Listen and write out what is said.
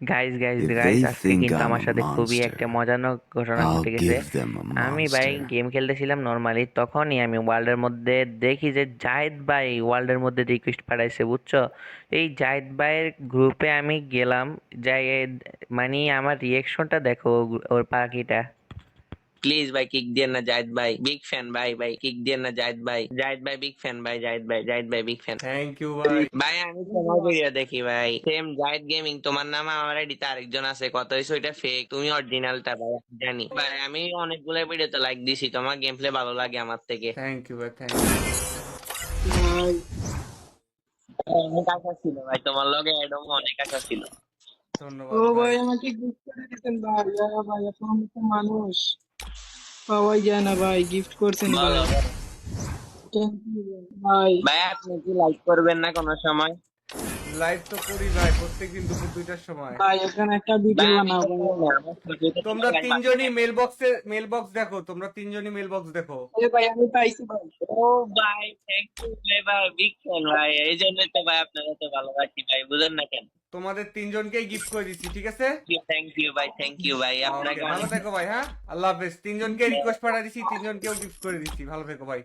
Guys guys If guys they আজকে think কিন্তু I'm আমার a সাথে খুবই একটা monster, মজার ঘটনা I'll ঘটে গেছে। give them a আমি ভাই monster. গেম খেলতেছিলাম নর্মালি, তখনই আমি ওয়ার্ল্ডের মধ্যে দেখি যে জাহিদ ভাই ওয়ার্ল্ডের মধ্যে রিকোয়েস্ট পাঠাইছে, বুঝছো? এই জাহিদ ভাইয়ের গ্রুপে আমি গেলাম, যাই মানে আমার রিয়েকশনটা দেখো, ওর পাখিটা। প্লিজ ভাই কিক দিয়ে না জাহিদ ভাই, বিগ ফ্যান ভাই, ভাই কিক দিয়ে না জাহিদ ভাই, জাহিদ ভাই বিগ ফ্যান ভাই, জাহিদ ভাই, জাহিদ ভাই বিগ ফ্যান। থ্যাংক ইউ ভাই। ভাই আমি তোমার ভিডিও দেখি ভাই, সেম জাহিদ গেমিং তোমার নাম, আমার আইডিতে আরেকজন আছে, কত হয়েছে ওইটা ফেক, তুমি অরিজিনালটা ভাই আমি জানি ভাই। আমি অনেকগুলো ভিডিওতে লাইক দিছি, তোমার গেম প্লে ভালো লাগে আমার থেকে। থ্যাংক ইউ ভাই, থ্যাংক ইউ। ভাই অনেক আশা ছিল ভাই, তোমার লগে এডম অনেক আশা ছিল। ও ধন্যবাদ ভাই। ভাই আমাকে গিফট করে দিতেন ভাই। ভাই এত মানুষ পাওয়াই যায় না ভাই, গিফট করছেন বলো ভাই। থ্যাংক ইউ ভাই। ভাই, আপনি কি লাইক করবেন না কোনো সময়? লাইভ তো করি ভাই, প্রত্যেকদিন দুপুর 2টার সময়। ভাই এখানে একটা ভাই ভিডিও আমি বানাও তো ভাই। পারি না, আমার ভিডিওতে তোমরা তোমার লাইক পাচ্ছি তিনজনই না। মেল বক্স দেখো, তোমরা তিনজনই মেল বক্স দেখো। এ ভাই আমি পাইছি ভাই। ও ভাই, থ্যাংক ইউ ভাই, ভাই বিগ ফ্যান ভাই, এই জন্যই তো ভাই আপনারা তো ভালোবাসি ভাই, বুঝেন না কেন? তোমাদের তিনজনকেই গিফট করে দিচ্ছি, ঠিক আছে? থ্যাংক ইউ ভাই, থ্যাংক ইউ ভাই, ওকে, আপনাকে ভালো অনেক। থেকো ভাই। হ্যাঁ, আল্লাহ হাফেজ। তিনজনকে রিকোয়েস্ট পাঠিয়ে দিচ্ছি, তিনজনকেও গিফট করে দিচ্ছি। ভালো থেকো ভাই।